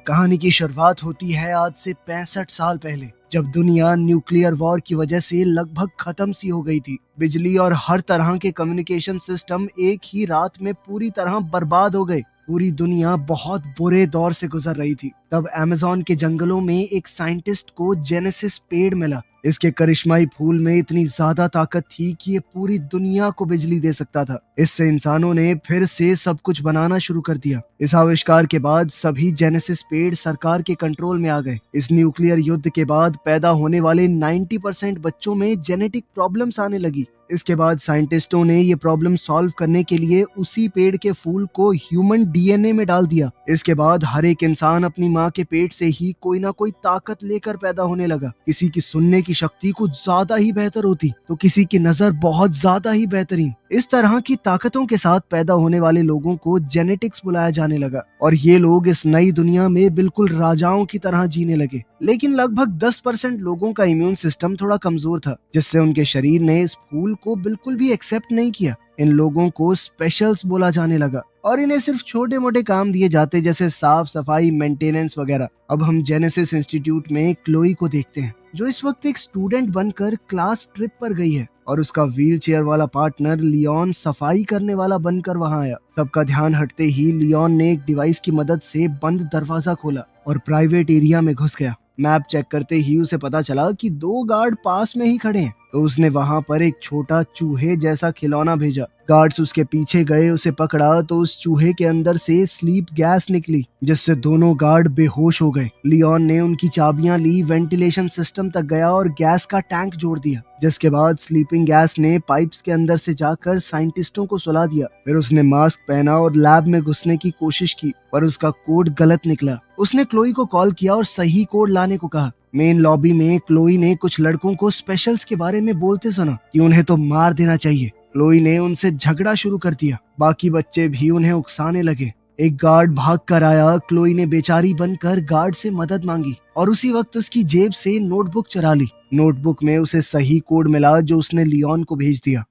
कहानी की शुरुआत होती है आज से 65 साल पहले, जब दुनिया न्यूक्लियर वॉर की वजह से लगभग खत्म सी हो गई थी। बिजली और हर तरह के कम्युनिकेशन सिस्टम एक ही रात में पूरी तरह बर्बाद हो गए। पूरी दुनिया बहुत बुरे दौर से गुजर रही थी। तब अमेज़न के जंगलों में एक साइंटिस्ट को जेनेसिस पेड़ मिला। इसके करिश्माई फूल में इतनी ज्यादा ताकत थी कि ये पूरी दुनिया को बिजली दे सकता था। इससे इंसानों ने फिर से सब कुछ बनाना शुरू कर दिया। इस आविष्कार के बाद सभी जेनेसिस पेड़ सरकार के कंट्रोल में आ गए। इस न्यूक्लियर युद्ध के बाद पैदा होने वाले 90% बच्चों में जेनेटिक प्रॉब्लम्स आने लगी। इसके बाद साइंटिस्टों ने ये प्रॉब्लम सॉल्व करने के लिए उसी पेड़ के फूल को ह्यूमन डीएनए में डाल दिया। इसके बाद हर एक इंसान अपनी माँ के पेट से ही कोई ना कोई ताकत लेकर पैदा होने लगा। किसी की सुनने की शक्ति कुछ ज्यादा ही बेहतर होती तो किसी की नजर बहुत ज्यादा ही बेहतरीन। इस तरह की ताकतों के साथ पैदा होने वाले लोगों को जेनेटिक्स बुलाया जाने लगा और ये लोग इस नई दुनिया में बिल्कुल राजाओं की तरह जीने लगे। लेकिन लगभग 10% लोगों का इम्यून सिस्टम थोड़ा कमजोर था, जिससे उनके शरीर ने इस फूल को बिल्कुल भी एक्सेप्ट नहीं किया। इन लोगों को स्पेशल्स बोला जाने लगा और इन्हें सिर्फ छोटे मोटे काम दिए जाते, जैसे साफ सफाई, मेंटेनेंस वगैरह। अब हम जेनेसिस इंस्टीट्यूट में क्लोई को देखते हैं, जो इस वक्त एक स्टूडेंट बनकर क्लास ट्रिप पर गई है और उसका व्हील चेयर वाला पार्टनर लियोन सफाई करने वाला बनकर वहां आया। सबका ध्यान हटते ही लियोन ने एक डिवाइस की मदद से बंद दरवाजा खोला और प्राइवेट एरिया में घुस गया। मैप चेक करते ही उसे पता चला कि 2 गार्ड पास में ही खड़े हैं, तो उसने वहां पर एक छोटा चूहे जैसा खिलौना भेजा। गार्ड्स उसके पीछे गए, उसे पकड़ा तो उस चूहे के अंदर से स्लीप गैस निकली, जिससे दोनों गार्ड बेहोश हो गए। लियोन ने उनकी चाबियां ली, वेंटिलेशन सिस्टम तक गया और गैस का टैंक जोड़ दिया, जिसके बाद स्लीपिंग गैस ने पाइप्स के अंदर से जाकर साइंटिस्टों को सुला दिया। फिर उसने मास्क पहना और लैब में घुसने की कोशिश की, पर उसका कोड गलत निकला। उसने क्लोई को कॉल किया और सही कोड लाने को कहा। मेन लॉबी में क्लोई ने कुछ लड़कों को स्पेशल्स के बारे में बोलते सुना कि उन्हें तो मार देना चाहिए। क्लोई ने उनसे झगड़ा शुरू कर दिया। बाकी बच्चे भी उन्हें उकसाने लगे। एक गार्ड भाग कर आया। क्लोई ने बेचारी बनकर गार्ड से मदद मांगी और उसी वक्त उसकी जेब से नोटबुक चुरा ली। नोटबुक में उसे सही कोड मिला जो उसने लियोन को भेज दिया।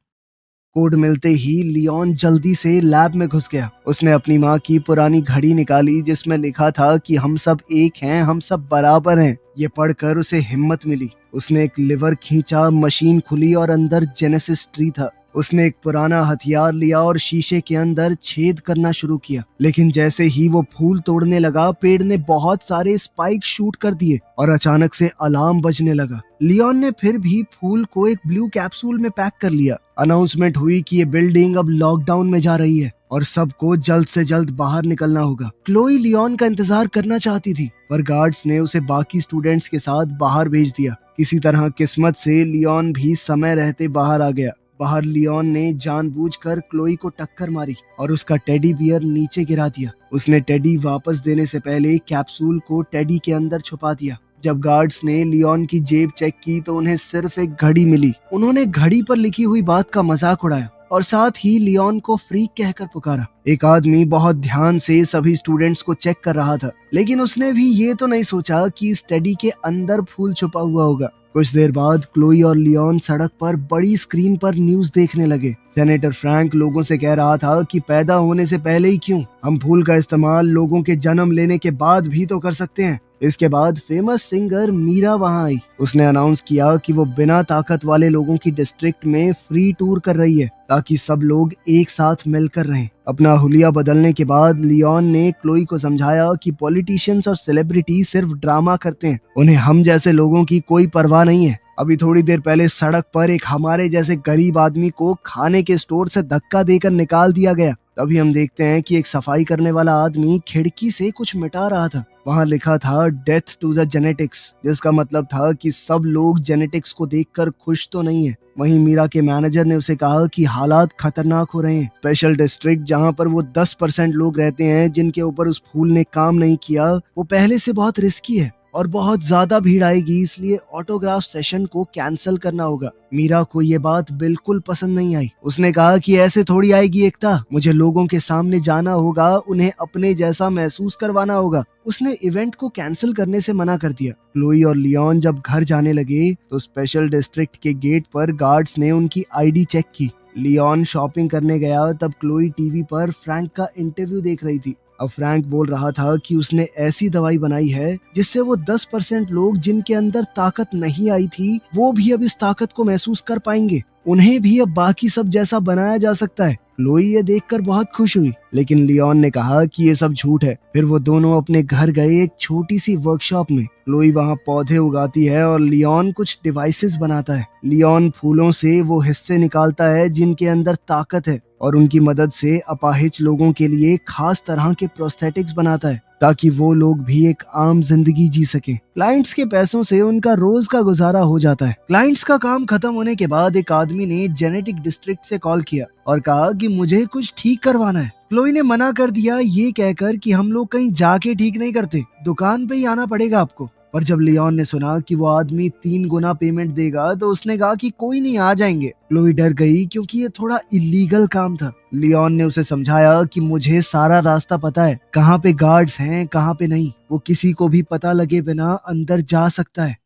कोड मिलते ही लियोन जल्दी से लैब में घुस गया। उसने अपनी माँ की पुरानी घड़ी निकाली, जिसमें लिखा था कि हम सब एक हैं, हम सब बराबर हैं। ये पढ़कर उसे हिम्मत मिली। उसने एक लिवर खींचा, मशीन खुली और अंदर जेनेसिस ट्री था। उसने एक पुराना हथियार लिया और शीशे के अंदर छेद करना शुरू किया। लेकिन जैसे ही वो फूल तोड़ने लगा, पेड़ ने बहुत सारे स्पाइक शूट कर दिए और अचानक से अलार्म बजने लगा। लियोन ने फिर भी फूल को एक ब्लू कैप्सूल में पैक कर लिया। अनाउंसमेंट हुई कि ये बिल्डिंग अब लॉकडाउन में जा रही है और सबको जल्द से जल्द बाहर निकलना होगा। क्लोई लियोन का इंतजार करना चाहती थी, पर गार्ड्स ने उसे बाकी स्टूडेंट्स के साथ बाहर भेज दिया। किसी तरह किस्मत से लियोन भी समय रहते बाहर आ गया। बाहर लियोन ने जानबूझकर क्लोई को टक्कर मारी और उसका टेडी बियर नीचे गिरा दिया। उसने टेडी वापस देने से पहले कैप्सूल को टेडी के अंदर छुपा दिया। जब गार्ड्स ने लियोन की जेब चेक की तो उन्हें सिर्फ एक घड़ी मिली। उन्होंने घड़ी पर लिखी हुई बात का मजाक उड़ाया और साथ ही लियोन को फ्रीक कहकर पुकारा। एक आदमी बहुत ध्यान से सभी स्टूडेंट्स को चेक कर रहा था, लेकिन उसने भी ये तो नहीं सोचा कि इस टेडी के अंदर फूल छुपा हुआ होगा। कुछ देर बाद क्लोई और लियोन सड़क पर बड़ी स्क्रीन पर न्यूज देखने लगे। सेनेटर फ्रैंक लोगों से कह रहा था कि पैदा होने से पहले ही क्यों, हम फूल का इस्तेमाल लोगों के जन्म लेने के बाद भी तो कर सकते हैं। इसके बाद फेमस सिंगर मीरा वहां आई। उसने अनाउंस किया कि वो बिना ताकत वाले लोगों की डिस्ट्रिक्ट में फ्री टूर कर रही है, ताकि सब लोग एक साथ मिलकर रहें। अपना हुलिया बदलने के बाद लियोन ने क्लोई को समझाया कि पॉलिटिशियंस और सेलिब्रिटी सिर्फ ड्रामा करते हैं, उन्हें हम जैसे लोगों की कोई परवाह नहीं है। अभी थोड़ी देर पहले सड़क पर एक हमारे जैसे गरीब आदमी को खाने के स्टोर से धक्का देकर निकाल दिया गया। तभी हम देखते हैं कि एक सफाई करने वाला आदमी खिड़की से कुछ मिटा रहा था। वहां लिखा था डेथ टू द जेनेटिक्स, जिसका मतलब था कि सब लोग जेनेटिक्स को देखकर खुश तो नहीं है। वहीं मीरा के मैनेजर ने उसे कहा कि हालात खतरनाक हो रहे हैं। स्पेशल डिस्ट्रिक्ट जहां पर वो 10% लोग रहते हैं जिनके ऊपर उस फूल ने काम नहीं किया, वो पहले से बहुत रिस्की है और बहुत ज्यादा भीड़ आएगी, इसलिए ऑटोग्राफ सेशन को कैंसिल करना होगा। मीरा को ये बात बिल्कुल पसंद नहीं आई। उसने कहा कि ऐसे थोड़ी आएगी एकता, मुझे लोगों के सामने जाना होगा, उन्हें अपने जैसा महसूस करवाना होगा। उसने इवेंट को कैंसिल करने से मना कर दिया। क्लोई और लियोन जब घर जाने लगे तो स्पेशल डिस्ट्रिक्ट के गेट पर गार्ड्स ने उनकी आईडी चेक की। लियोन शॉपिंग करने गया तब क्लोई टीवी पर फ्रैंक का इंटरव्यू देख रही थी। अब फ्रैंक बोल रहा था कि उसने ऐसी दवाई बनाई है जिससे वो 10% लोग जिनके अंदर ताकत नहीं आई थी वो भी अब इस ताकत को महसूस कर पाएंगे। उन्हें भी अब बाकी सब जैसा बनाया जा सकता है। क्लोई ये देखकर बहुत खुश हुई, लेकिन लियोन ने कहा कि ये सब झूठ है। फिर वो दोनों अपने घर गए एक छोटी सी वर्कशॉप में। क्लोई वहाँ पौधे उगाती है और लियोन कुछ डिवाइसेस बनाता है। लियोन फूलों से वो हिस्से निकालता है जिनके अंदर ताकत है और उनकी मदद से अपाहिज लोगों के लिए खास तरह के प्रोस्थेटिक्स बनाता है ताकि वो लोग भी एक आम जिंदगी जी सकें। क्लाइंट्स के पैसों से उनका रोज का गुजारा हो जाता है। क्लाइंट्स का काम खत्म होने के बाद एक आदमी ने जेनेटिक डिस्ट्रिक्ट से कॉल किया और कहा कि मुझे कुछ ठीक करवाना है। क्लोई ने मना कर दिया, ये कहकर कि हम लोग कहीं जाके ठीक नहीं करते, दुकान पे ही आना पड़ेगा आपको। पर जब लियोन ने सुना कि वो आदमी 3 गुना पेमेंट देगा तो उसने कहा कि कोई नहीं, आ जाएंगे। क्लोई डर गई क्योंकि ये थोड़ा इलीगल काम था। लियोन ने उसे समझाया कि मुझे सारा रास्ता पता है, कहाँ पे गार्ड्स हैं कहाँ पे नहीं, वो किसी को भी पता लगे बिना अंदर जा सकता है।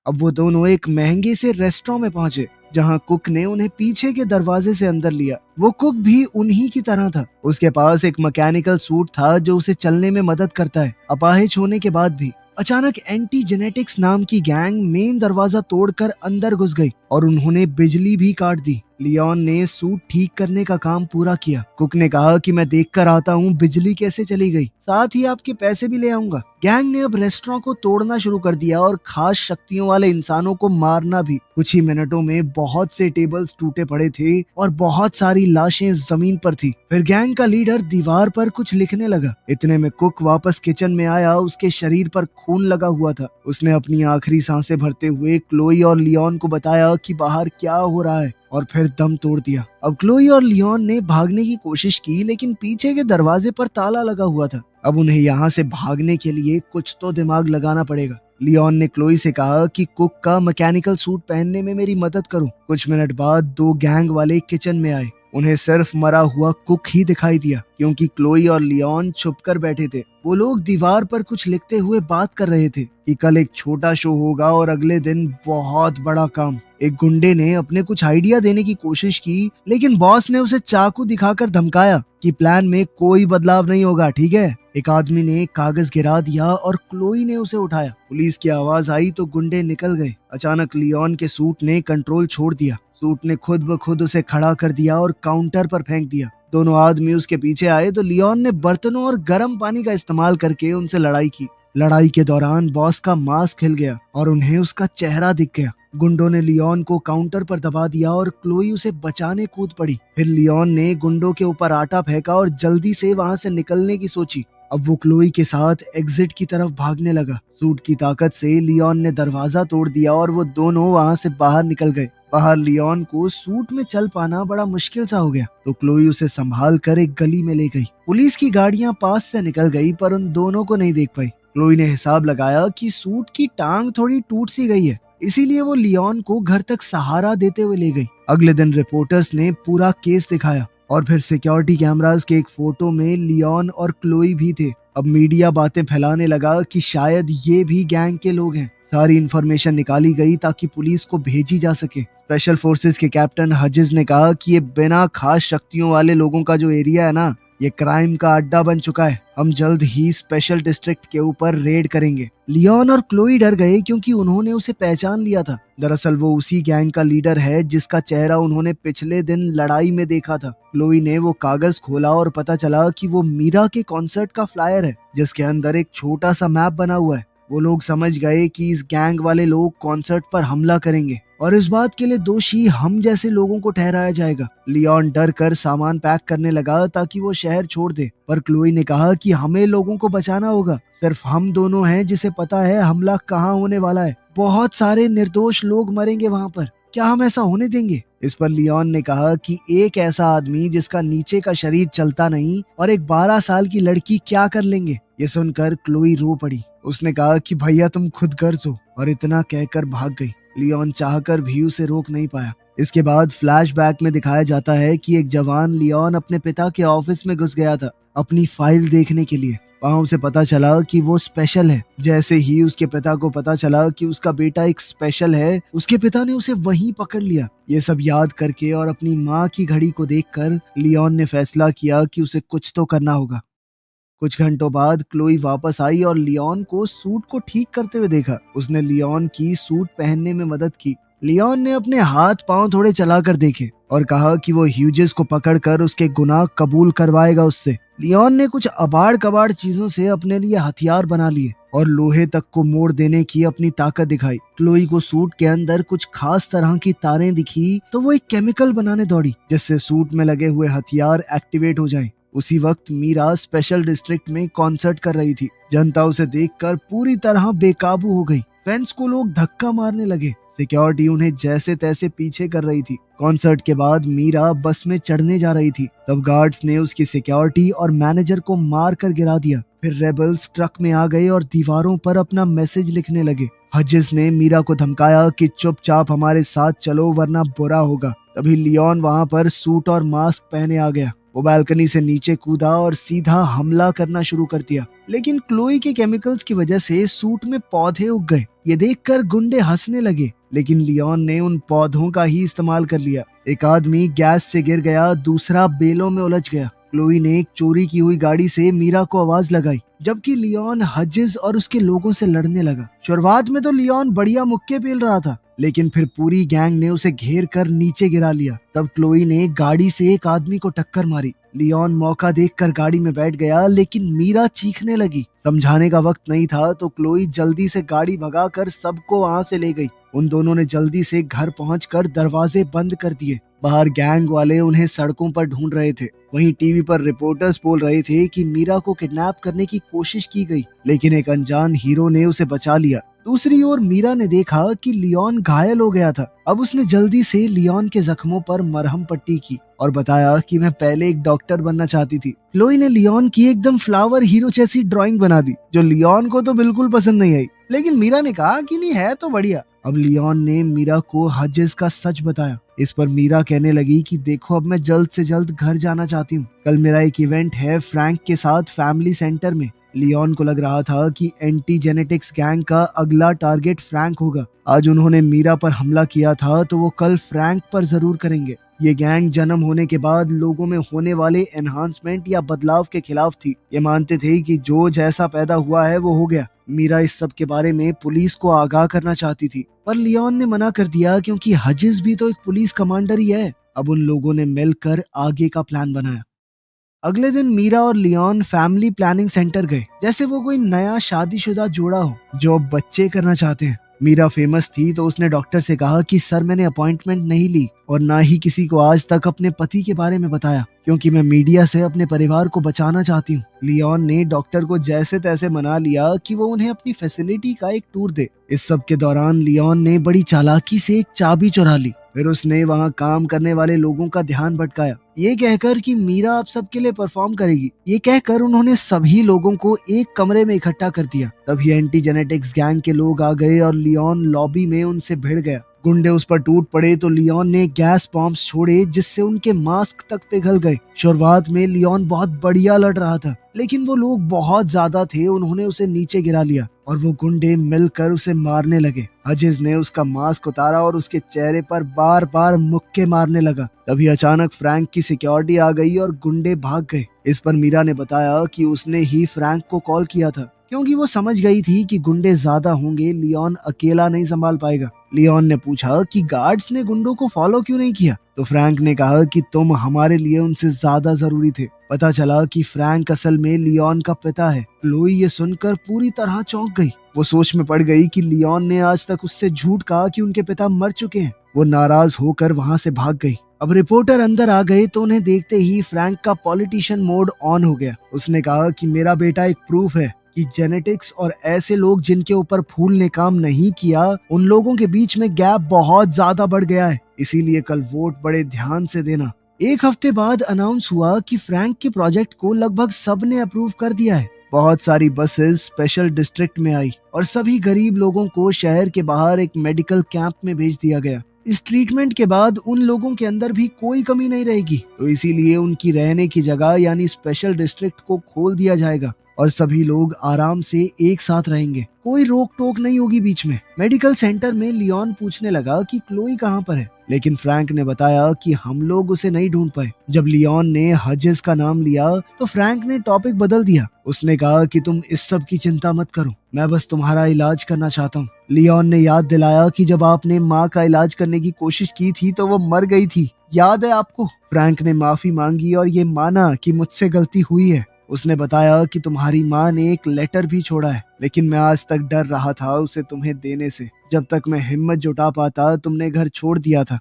अब वो दोनों एक महंगे से रेस्टोरेंट में पहुंचे जहां कुक ने उन्हें पीछे के दरवाजे से अंदर लिया। वो कुक भी उन्हीं की तरह था। उसके पास एक मैकेनिकल सूट था जो उसे चलने में मदद करता है अपाहिज होने के बाद भी। अचानक एंटी जेनेटिक्स नाम की गैंग मेन दरवाजा तोड़कर अंदर घुस गई और उन्होंने बिजली भी काट दी। लियोन ने सूट ठीक करने का काम पूरा किया। कुक ने कहा कि मैं देखकर आता हूँ बिजली कैसे चली गई, साथ ही आपके पैसे भी ले आऊंगा। गैंग ने अब रेस्टोरेंट को तोड़ना शुरू कर दिया और खास शक्तियों वाले इंसानों को मारना भी। कुछ ही मिनटों में बहुत से टेबल्स टूटे पड़े थे और बहुत सारी लाशें जमीन पर थी। फिर गैंग का लीडर दीवार पर कुछ लिखने लगा। इतने में कुक वापस किचन में आया। उसके शरीर पर खून लगा हुआ था। उसने अपनी आखिरी सांसें भरते हुए क्लोई और लियोन को बताया कि बाहर क्या हो रहा है और फिर दम तोड़ दिया। अब क्लोई और लियोन ने भागने की कोशिश की लेकिन पीछे के दरवाजे पर ताला लगा हुआ था। अब उन्हें यहाँ से भागने के लिए कुछ तो दिमाग लगाना पड़ेगा। लियोन ने क्लोई से कहा कि कुक का मैकेनिकल सूट पहनने में मेरी मदद करो। कुछ मिनट बाद 2 गैंग वाले किचन में आए। उन्हें सिर्फ मरा हुआ कुक ही दिखाई दिया क्योंकि क्लोई और लियोन छुपकर बैठे थे। वो लोग दीवार पर कुछ लिखते हुए बात कर रहे थे कि कल एक छोटा शो होगा और अगले दिन बहुत बड़ा काम। एक गुंडे ने अपने कुछ आइडिया देने की कोशिश की लेकिन बॉस ने उसे चाकू दिखाकर धमकाया कि प्लान में कोई बदलाव नहीं होगा, ठीक है। एक आदमी ने कागज गिरा दिया और क्लोई ने उसे उठाया। पुलिस की आवाज आई तो गुंडे निकल गए। अचानक लियोन के सूट ने कंट्रोल छोड़ दिया। सूट ने खुद ब खुद उसे खड़ा कर दिया और काउंटर पर फेंक दिया। दोनों आदमी उसके पीछे आए तो लियोन ने बर्तनों और गर्म पानी का इस्तेमाल करके उनसे लड़ाई की। लड़ाई के दौरान बॉस का मास्क हिल गया और उन्हें उसका चेहरा दिख गया। गुंडों ने लियोन को काउंटर पर दबा दिया और क्लोई उसे बचाने कूद पड़ी। फिर लियोन ने गुंडों के ऊपर आटा फेंका और जल्दी से वहां से निकलने की सोची। अब वो क्लोई के साथ एग्जिट की तरफ भागने लगा। सूट की ताकत से लियोन ने दरवाजा तोड़ दिया और वो दोनों वहां से बाहर निकल गए। बाहर लियोन को सूट में चल पाना बड़ा मुश्किल सा हो गया तो क्लोई उसे संभाल कर एक गली में ले गई। पुलिस की गाड़ियां पास से निकल गई पर उन दोनों को नहीं देख पाई। क्लोई ने हिसाब लगाया कि सूट की टांग थोड़ी टूट सी गई है, इसीलिए वो लियोन को घर तक सहारा देते हुए ले गई। अगले दिन रिपोर्टर्स ने पूरा केस दिखाया और फिर सिक्योरिटी कैमरास के एक फोटो में लियोन और क्लोई भी थे। अब मीडिया बातें फैलाने लगा कि शायद ये भी गैंग के लोग हैं। सारी इंफॉर्मेशन निकाली गई ताकि पुलिस को भेजी जा सके। स्पेशल फोर्सेस के कैप्टन हजिज ने कहा कि ये बिना खास शक्तियों वाले लोगों का जो एरिया है ना, ये क्राइम का अड्डा बन चुका है। हम जल्द ही स्पेशल डिस्ट्रिक्ट के ऊपर रेड करेंगे। लियोन और क्लोई डर गए क्योंकि उन्होंने उसे पहचान लिया था। दरअसल वो उसी गैंग का लीडर है जिसका चेहरा उन्होंने पिछले दिन लड़ाई में देखा था। क्लोई ने वो कागज खोला और पता चला कि वो मीरा के कॉन्सर्ट का फ्लायर है जिसके अंदर एक छोटा सा मैप बना हुआ है। वो लोग समझ गए कि इस गैंग वाले लोग कॉन्सर्ट पर हमला करेंगे और इस बात के लिए दोषी हम जैसे लोगों को ठहराया जाएगा। लियोन डर कर सामान पैक करने लगा ताकि वो शहर छोड़ दे, पर क्लोई ने कहा कि हमें लोगों को बचाना होगा। सिर्फ हम दोनों हैं जिसे पता है हमला कहाँ होने वाला है। बहुत सारे निर्दोष लोग मरेंगे वहाँ पर, क्या हम ऐसा होने देंगे? इस पर लियोन ने कहा कि एक ऐसा आदमी जिसका नीचे का शरीर चलता नहीं और एक 12 साल की लड़की क्या कर लेंगे। ये सुनकर क्लोई रो पड़ी। उसने कहा कि भैया तुम खुद गर्ज हो, और इतना कहकर भाग गई। लियोन चाहकर भी उसे रोक नहीं पाया। इसके बाद फ्लैशबैक में दिखाया जाता है कि एक जवान लियोन अपने पिता के ऑफिस में घुस गया था अपनी फाइल देखने के लिए। वहाँ उसे पता चला कि वो स्पेशल है। जैसे ही उसके पिता को पता चला कि उसका बेटा एक स्पेशल है, उसके पिता ने उसे वहीं पकड़ लिया। ये सब याद करके और अपनी माँ की घड़ी को देखकर लियोन ने फैसला किया कि उसे कुछ तो करना होगा। कुछ घंटों बाद क्लोई वापस आई और लियोन को सूट को ठीक करते हुए देखा। उसने लियोन की सूट पहनने में मदद की। लियोन ने अपने हाथ पांव थोड़े चलाकर देखे और कहा कि वो ह्यूजेस को पकड़कर उसके गुनाह कबूल करवाएगा उससे। लियोन ने कुछ अबाड़ कबाड़ चीजों से अपने लिए हथियार बना लिए और लोहे तक को मोड़ देने की अपनी ताकत दिखाई। क्लोई को सूट के अंदर कुछ खास तरह की तारें दिखी तो वो एक केमिकल बनाने दौड़ी जिससे सूट में लगे हुए हथियार एक्टिवेट हो जाएं। उसी वक्त मीरा स्पेशल डिस्ट्रिक्ट में कॉन्सर्ट कर रही थी। जनता उसे देखकर पूरी तरह बेकाबू हो गई। फैंस को लोग धक्का मारने लगे। सिक्योरिटी उन्हें जैसे तैसे पीछे कर रही थी। कॉन्सर्ट के बाद मीरा बस में चढ़ने जा रही थी, तब गार्ड्स ने उसकी सिक्योरिटी और मैनेजर को मार कर गिरा दिया। फिर रेबल्स ट्रक में आ गए और दीवारों पर अपना मैसेज लिखने लगे। हजिस ने मीरा को धमकाया कि चुपचाप हमारे साथ चलो वरना बुरा होगा। तभी लियोन वहां पर सूट और मास्क पहने आ गया। वो बालकनी से नीचे कूदा और सीधा हमला करना शुरू कर दिया, लेकिन क्लोई के केमिकल्स की वजह से सूट में पौधे उग गए। ये देखकर गुंडे हंसने लगे, लेकिन लियोन ने उन पौधों का ही इस्तेमाल कर लिया। एक आदमी गैस से गिर गया, दूसरा बेलों में उलझ गया। क्लोई ने एक चोरी की हुई गाड़ी से मीरा को आवाज लगाई, जबकि लियोन हजिस और उसके लोगों से लड़ने लगा। शुरुआत में तो लियोन बढ़िया मुक्के पेल रहा था, लेकिन फिर पूरी गैंग ने उसे घेर कर नीचे गिरा लिया। तब क्लोई ने गाड़ी से एक आदमी को टक्कर मारी। लियोन मौका देखकर गाड़ी में बैठ गया, लेकिन मीरा चीखने लगी। समझाने का वक्त नहीं था तो क्लोई जल्दी से गाड़ी भगाकर सबको वहां से ले गई। उन दोनों ने जल्दी से घर पहुंचकर दरवाजे बंद कर दिए। बाहर गैंग वाले उन्हें सड़कों पर ढूंढ रहे थे। वहीं टीवी पर रिपोर्टर्स बोल रहे थे कि मीरा को किडनैप करने की कोशिश की गई, लेकिन एक अनजान हीरो ने उसे बचा लिया। दूसरी ओर मीरा ने देखा कि लियोन घायल हो गया था। अब उसने जल्दी से लियोन के जख्मों पर मरहम पट्टी की और बताया कि मैं पहले एक डॉक्टर बनना चाहती थी। क्लोई ने लियोन की एकदम फ्लावर हीरो जैसी ड्राइंग बना दी, जो लियोन को तो बिल्कुल पसंद नहीं आई, लेकिन मीरा ने कहा कि नहीं है तो बढ़िया। अब लियोन ने मीरा को हजिस का सच बताया। इस पर मीरा कहने लगी कि देखो, अब मैं जल्द से जल्द घर जाना चाहती हूँ। कल मेरा एक इवेंट है फ्रैंक के साथ फैमिली सेंटर में। लियोन को लग रहा था कि एंटी जेनेटिक्स गैंग का अगला टारगेट फ्रैंक होगा। आज उन्होंने मीरा पर हमला किया था तो वो कल फ्रैंक पर जरूर करेंगे। ये गैंग जन्म होने के बाद लोगों में होने वाले एनहांसमेंट या बदलाव के खिलाफ थी। ये मानते थे कि जो जैसा पैदा हुआ है वो हो गया। मीरा इस सब के बारे में पुलिस को आगाह करना चाहती थी, पर लियोन ने मना कर दिया, क्योंकि हजिस भी तो एक पुलिस कमांडर ही है। अब उन लोगों ने मिलकर आगे का प्लान बनाया। अगले दिन मीरा और लियोन फैमिली प्लानिंग सेंटर गए, जैसे वो कोई नया शादीशुदा जोड़ा हो जो बच्चे करना चाहते हैं। मीरा फेमस थी तो उसने डॉक्टर से कहा कि सर, मैंने अपॉइंटमेंट नहीं ली और ना ही किसी को आज तक अपने पति के बारे में बताया, क्योंकि मैं मीडिया से अपने परिवार को बचाना चाहती हूँ। लियोन ने डॉक्टर को जैसे तैसे मना लिया कि वो उन्हें अपनी फैसिलिटी का एक टूर दे। इस सब के दौरान लियोन ने बड़ी चालाकी से एक चाबी चुरा ली। फिर उसने वहाँ काम करने वाले लोगों का ध्यान भटकाया, ये कहकर कि मीरा आप सबके लिए परफॉर्म करेगी। ये कहकर उन्होंने सभी लोगों को एक कमरे में इकट्ठा कर दिया। तभी एंटी जेनेटिक्स गैंग के लोग आ गए और लियोन लॉबी में उनसे भिड़ गया। गुंडे उस पर टूट पड़े तो लियोन ने गैस बॉम्ब्स छोड़े, जिससे उनके मास्क तक पिघल गए। शुरुआत में लियोन बहुत बढ़िया लड़ रहा था, लेकिन वो लोग बहुत ज्यादा थे। उन्होंने उसे नीचे गिरा लिया और वो गुंडे मिलकर उसे मारने लगे। अजीज ने उसका मास्क उतारा और उसके चेहरे पर बार बार मुक्के मारने लगा। तभी अचानक फ्रैंक की सिक्योरिटी आ गई और गुंडे भाग गए। इस पर मीरा ने बताया कि उसने ही फ्रैंक को कॉल किया था, क्योंकि वो समझ गई थी कि गुंडे ज्यादा होंगे, लियोन अकेला नहीं संभाल पाएगा। लियोन ने पूछा कि गार्ड्स ने गुंडों को फॉलो क्यों नहीं किया, तो फ्रैंक ने कहा कि तुम हमारे लिए उनसे ज्यादा जरूरी थे। पता चला कि फ्रैंक असल में लियोन का पिता है। क्लोई ये सुनकर पूरी तरह चौंक गई। वो सोच में पड़ गई कि लियोन ने आज तक उससे झूठ कहा कि उनके पिता मर चुके हैं। वो नाराज होकर वहां से भाग गई। अब रिपोर्टर अंदर आ गए तो उन्हें देखते ही फ्रैंक का पॉलिटिशियन मोड ऑन हो गया। उसने कहा कि मेरा बेटा एक प्रूफ है कि जेनेटिक्स और ऐसे लोग जिनके ऊपर फूल ने काम नहीं किया, उन लोगों के बीच में गैप बहुत ज्यादा बढ़ गया है। इसीलिए कल वोट बड़े ध्यान से देना। एक हफ्ते बाद अनाउंस हुआ कि फ्रैंक के प्रोजेक्ट को लगभग सबने अप्रूव कर दिया है। बहुत सारी बसेस स्पेशल डिस्ट्रिक्ट में आई और सभी गरीब लोगों को शहर के बाहर एक मेडिकल कैंप में भेज दिया गया। इस ट्रीटमेंट के बाद उन लोगों के अंदर भी कोई कमी नहीं रहेगी, तो इसीलिए उनकी रहने की जगह यानी स्पेशल डिस्ट्रिक्ट को खोल दिया जाएगा और सभी लोग आराम से एक साथ रहेंगे, कोई रोक टोक नहीं होगी बीच में। मेडिकल सेंटर में लियोन पूछने लगा कि क्लोई कहाँ पर है, लेकिन फ्रैंक ने बताया कि हम लोग उसे नहीं ढूंढ पाए। जब लियोन ने हजेस का नाम लिया तो फ्रैंक ने टॉपिक बदल दिया। उसने कहा कि तुम इस सब की चिंता मत करो, मैं बस तुम्हारा इलाज करना चाहता हूँ। लियोन ने याद दिलाया कि जब आपने माँ का इलाज करने की कोशिश की थी तो वो मर गई थी, याद है आपको? फ्रैंक ने माफी मांगी और ये माना कि मुझसे गलती हुई है। उसने बताया कि तुम्हारी माँ ने एक लेटर भी छोड़ा है, लेकिन मैं आज तक डर रहा था उसे तुम्हें देने से। जब तक मैं हिम्मत जुटा पाता तुमने घर छोड़ दिया था।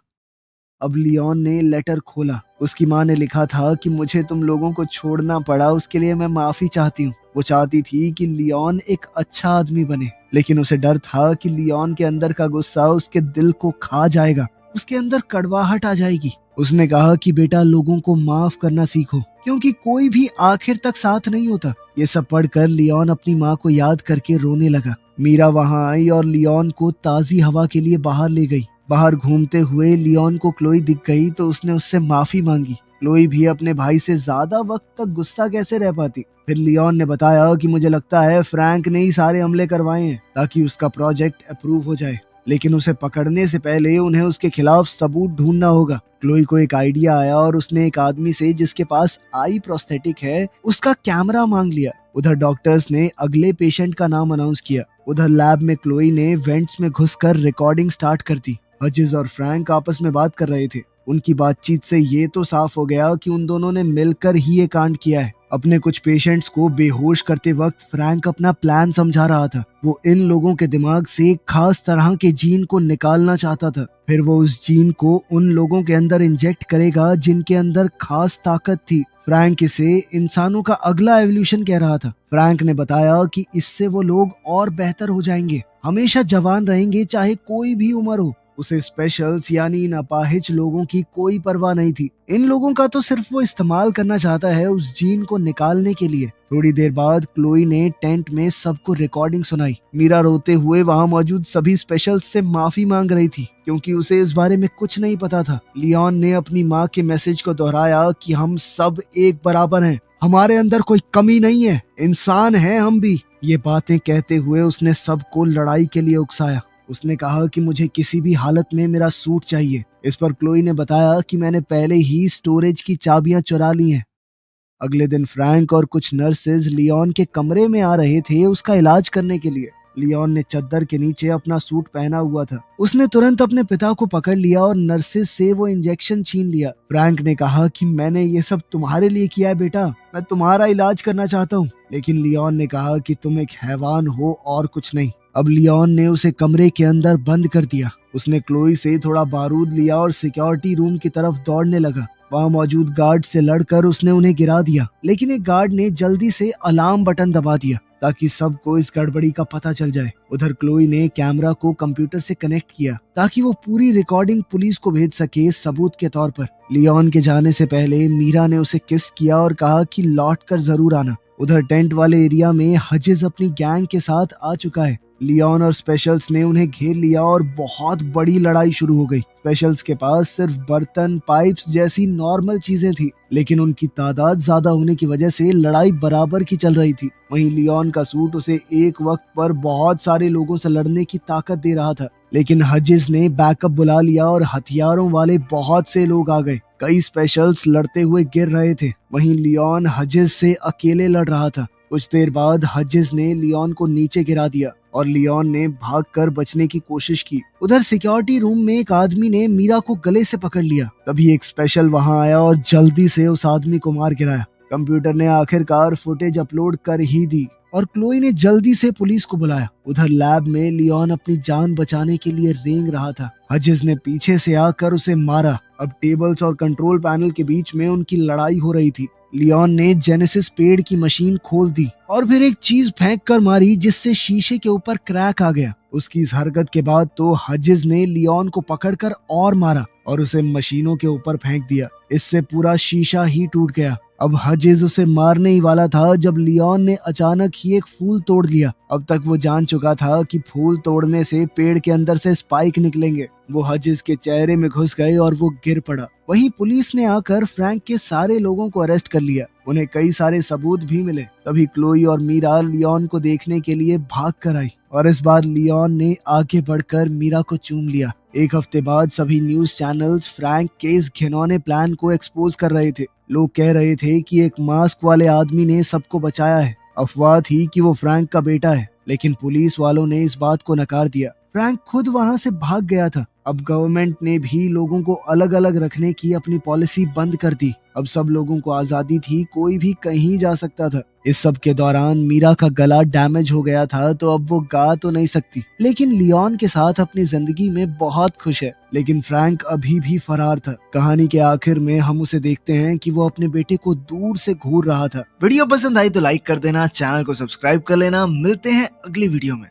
अब लियोन ने लेटर खोला। उसकी माँ ने लिखा था कि मुझे तुम लोगों को छोड़ना पड़ा, उसके लिए मैं माफी चाहती हूँ। वो चाहती थी कि लियोन एक अच्छा आदमी बने, लेकिन उसे डर था कि लियोन के अंदर का गुस्सा उसके दिल को खा जाएगा, उसके अंदर कड़वाहट आ जाएगी। उसने कहा कि बेटा, लोगों को माफ करना सीखो, क्योंकि कोई भी आखिर तक साथ नहीं होता। ये सब पढ़कर लियोन अपनी माँ को याद करके रोने लगा। मीरा वहाँ आई और लियोन को ताजी हवा के लिए बाहर ले गई। बाहर घूमते हुए लियोन को क्लोई दिख गई तो उसने उससे माफी मांगी। क्लोई भी अपने भाई से ज्यादा वक्त तक गुस्सा कैसे रह पाती। फिर लियोन ने बताया कि मुझे लगता है फ्रैंक ने ही सारे हमले करवाए हैं ताकि उसका प्रोजेक्ट अप्रूव हो जाए, लेकिन उसे पकड़ने से पहले उन्हें उसके खिलाफ सबूत ढूंढना होगा। क्लोई को एक आइडिया आया और उसने एक आदमी से जिसके पास आई प्रोस्थेटिक है उसका कैमरा मांग लिया। उधर डॉक्टर्स ने अगले पेशेंट का नाम अनाउंस किया। उधर लैब में क्लोई ने वेंट्स में घुसकर रिकॉर्डिंग स्टार्ट कर दी। हजिस और फ्रैंक आपस में बात कर रहे थे। उनकी बातचीत से ये तो साफ हो गया कि उन दोनों ने मिलकर ही ये कांड किया है। अपने कुछ पेशेंट्स को बेहोश करते वक्त फ्रैंक अपना प्लान समझा रहा था। वो इन लोगों के दिमाग से खास तरह के जीन को निकालना चाहता था। फिर वो उस जीन को उन लोगों के अंदर इंजेक्ट करेगा जिनके अंदर खास ताकत थी। फ्रैंक इसे इंसानों का अगला एवोल्यूशन कह रहा था। फ्रैंक ने बताया कि इससे वो लोग और बेहतर हो जाएंगे, हमेशा जवान रहेंगे चाहे कोई भी उम्र हो। उसे स्पेशल्स यानी इन अपाहिज लोगों की कोई परवाह नहीं थी। इन लोगों का तो सिर्फ वो इस्तेमाल करना चाहता है उस जीन को निकालने के लिए। थोड़ी देर बाद क्लोई ने टेंट में सबको रिकॉर्डिंग सुनाई। मीरा रोते हुए वहां मौजूद सभी स्पेशल्स से माफी मांग रही थी, क्योंकि उसे इस बारे में कुछ नहीं पता था। लियोन ने अपनी माँ के मैसेज को दोहराया कि हम सब एक बराबर हैं, हमारे अंदर कोई कमी नहीं है, इंसान हैं हम भी। ये बातें कहते हुए उसने सबको लड़ाई के लिए उकसाया। उसने कहा कि मुझे किसी भी हालत में मेरा सूट चाहिए। इस पर क्लोई ने बताया कि मैंने पहले ही स्टोरेज की चाबियां चुरा ली हैं। अगले दिन फ्रैंक और कुछ नर्सेज लियोन के कमरे में आ रहे थे उसका इलाज करने के लिए। लियोन ने चद्दर के नीचे अपना सूट पहना हुआ था। उसने तुरंत अपने पिता को पकड़ लिया और नर्सेज से वो इंजेक्शन छीन लिया। फ्रैंक ने कहा कि मैंने ये सब तुम्हारे लिए किया है बेटा, मैं तुम्हारा इलाज करना चाहता हूँ। लेकिन लियोन ने कहा कि तुम एक हैवान हो और कुछ नहीं। अब लियोन ने उसे कमरे के अंदर बंद कर दिया। उसने क्लोई से थोड़ा बारूद लिया और सिक्योरिटी रूम की तरफ दौड़ने लगा। वहां मौजूद गार्ड से लड़कर उसने उन्हें गिरा दिया, लेकिन एक गार्ड ने जल्दी से अलार्म बटन दबा दिया ताकि सबको इस गड़बड़ी का पता चल जाए। उधर क्लोई ने कैमरा को कंप्यूटर से कनेक्ट किया ताकि वो पूरी रिकॉर्डिंग पुलिस को भेज सके सबूत के तौर पर। लियोन के जाने से पहले मीरा ने उसे किस किया और कहा कि लौट कर जरूर आना। उधर टेंट वाले एरिया में हजिज अपनी गैंग के साथ आ चुका है। लियोन और स्पेशल्स ने उन्हें घेर लिया और बहुत बड़ी लड़ाई शुरू हो गई। स्पेशल्स के पास सिर्फ बर्तन, पाइप्स जैसी नॉर्मल चीजें थी, लेकिन उनकी तादाद ज्यादा होने की वजह से लड़ाई बराबर की चल रही थी। वहीं लियोन का सूट उसे एक वक्त पर बहुत सारे लोगों से लड़ने की ताकत दे रहा था, लेकिन हजिज ने बैकअप बुला लिया और हथियारों वाले बहुत से लोग आ गए। कई स्पेशल्स लड़ते हुए गिर रहे थे, वहीं लियोन हजिज से अकेले लड़ रहा था। कुछ देर बाद हजिज ने लियोन को नीचे गिरा दिया और लियोन ने भागकर बचने की कोशिश की। उधर सिक्योरिटी रूम में एक आदमी ने मीरा को गले से पकड़ लिया। तभी एक स्पेशल वहां आया और जल्दी से उस आदमी को मार गिराया। कंप्यूटर ने आखिरकार फुटेज अपलोड कर ही दी और क्लोई ने जल्दी से पुलिस को बुलाया। उधर लैब में लियोन अपनी जान बचाने के लिए रेंग रहा था। हजिज ने पीछे से आकर उसे मारा। अब टेबल्स और कंट्रोल पैनल के बीच में उनकी लड़ाई हो रही थी। लियोन ने जेनेसिस पेड़ की मशीन खोल दी और फिर एक चीज फेंक कर मारी जिससे शीशे के ऊपर क्रैक आ गया। उसकी इस हरकत के बाद तो हजिज ने लियोन को पकड़कर और मारा और उसे मशीनों के ऊपर फेंक दिया। इससे पूरा शीशा ही टूट गया। अब हजिज उसे मारने ही वाला था जब लियोन ने अचानक ही एक फूल तोड़ लिया। अब तक वो जान चुका था कि फूल तोड़ने से पेड़ के अंदर से स्पाइक निकलेंगे। वो हजिज के चेहरे में घुस गए और वो गिर पड़ा। वहीं पुलिस ने आकर फ्रैंक के सारे लोगों को अरेस्ट कर लिया। उन्हें कई सारे सबूत भी मिले। तभी क्लोई और मीरा लियोन को देखने के लिए भाग कर आई और इस बार लियोन ने आगे बढ़कर मीरा को चूम लिया। एक हफ्ते बाद सभी न्यूज चैनल्स फ्रैंक के इस घिनौने प्लान को एक्सपोज कर रहे थे। लोग कह रहे थे कि एक मास्क वाले आदमी ने सबको बचाया है। अफवाह थी कि वो फ्रैंक का बेटा है, लेकिन पुलिस वालों ने इस बात को नकार दिया। फ्रैंक खुद वहां से भाग गया था। अब गवर्नमेंट ने भी लोगों को अलग अलग रखने की अपनी पॉलिसी बंद कर दी। अब सब लोगों को आजादी थी, कोई भी कहीं जा सकता था। इस सब के दौरान मीरा का गला डैमेज हो गया था, तो अब वो गा तो नहीं सकती, लेकिन लियोन के साथ अपनी जिंदगी में बहुत खुश है। लेकिन फ्रैंक अभी भी फरार था। कहानी के आखिर में हम उसे देखते हैं कि वो अपने बेटे को दूर से घूर रहा था। वीडियो पसंद आई तो लाइक कर देना, चैनल को सब्सक्राइब कर लेना। मिलते हैं अगली वीडियो में।